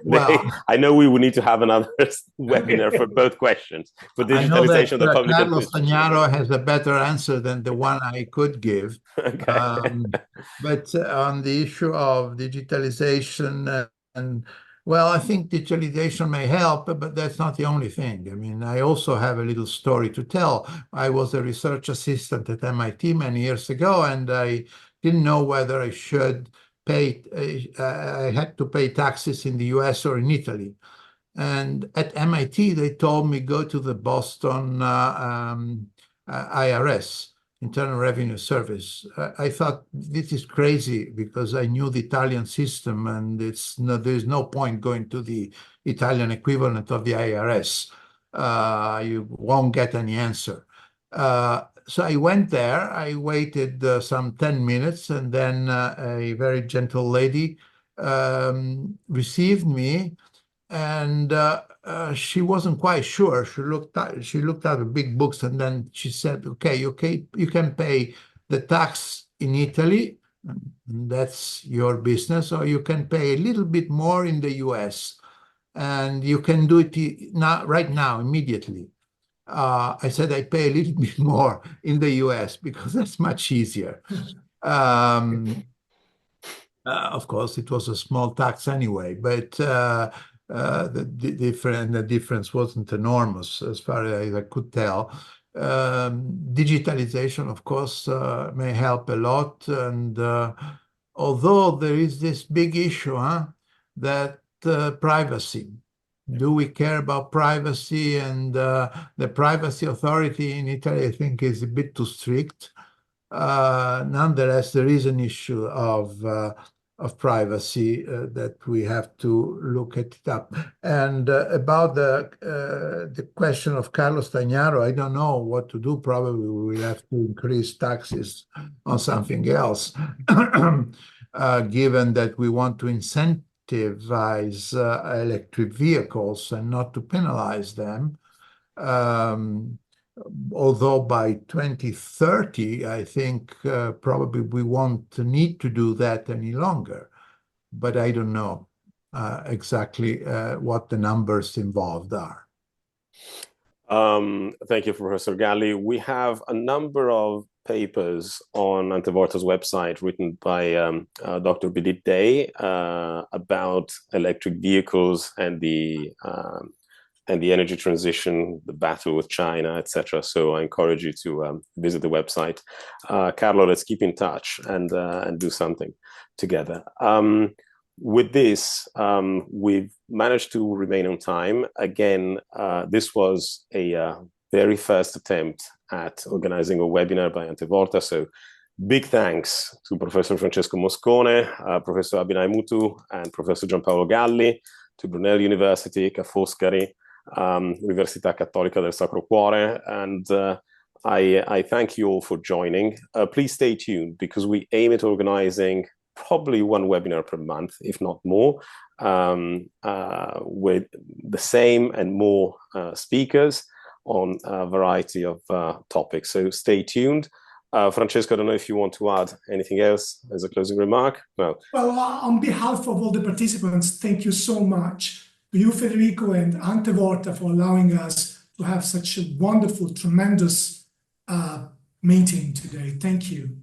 Well, I know we would need to have another webinar for both questions. For digitalization of the public Carlos administration. Tagnaro has a better answer than the one I could give. Okay. But on the issue of digitalization, well, I think digitalization may help, but that's not the only thing. I mean, I also have a little story to tell. I was a research assistant at MIT many years ago, and I didn't know whether I should pay, I had to pay taxes in the US or in Italy. And at MIT, they told me, go to the Boston IRS, Internal Revenue Service. I thought, this is crazy, because I knew the Italian system, and there's no point going to the Italian equivalent of the IRS. You won't get any answer. So I went there, I waited some 10 minutes, and then a very gentle lady received me, and she wasn't quite sure. She looked at the big books, and then she said, okay, you can pay the tax in Italy, and that's your business, or you can pay a little bit more in the US, and you can do it right now, immediately. I said, I pay a little bit more in the US because that's much easier. Of course, it was a small tax anyway, but the difference wasn't enormous as far as I could tell. Digitalization, of course, may help a lot. And although there is this big issue, that privacy. Do we care about privacy? And the privacy authority in Italy, I think, is a bit too strict. Nonetheless, there is an issue of privacy that we have to look at it up. And about the question of Carlos Tagnaro, I don't know what to do. Probably we will have to increase taxes on something else, given that we want to incentivize electric vehicles and not to penalize them. Although by 2030, I think probably we won't need to do that any longer. But I don't know exactly what the numbers involved are. Thank you, Professor Galli. We have a number of papers on Antevorta's website written by Dr. Bidit Day about electric vehicles and the energy transition, the battle with China, etc. So I encourage you to visit the website. Carlo, let's keep in touch and do something together. With this, we've managed to remain on time. Again, this was a very first attempt at organizing a webinar by Antevorta. So big thanks to Professor Francesco Moscone, Professor Abhinay Muthoo, and Professor Giampaolo Galli, to Brunel University, Ca' Foscari, Università Cattolica del Sacro Cuore, and I thank you all for joining. Please stay tuned, because we aim at organizing probably one webinar per month, if not more, with the same and more speakers on a variety of topics. So stay tuned. Francesco, I don't know if you want to add anything else as a closing remark. No. Well, on behalf of all the participants, thank you so much to you, Federico, and Antevorta, for allowing us to have such a wonderful, tremendous meeting today. Thank you.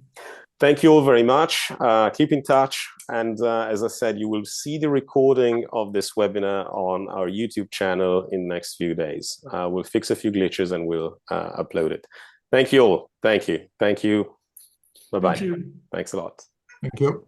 Thank you all very much. Keep in touch. And as I said, you will see the recording of this webinar on our YouTube channel in the next few days. We'll fix a few glitches and we'll upload it. Thank you all. Thank you. Thank you. Bye-bye. Thank you. Thanks a lot. Thank you.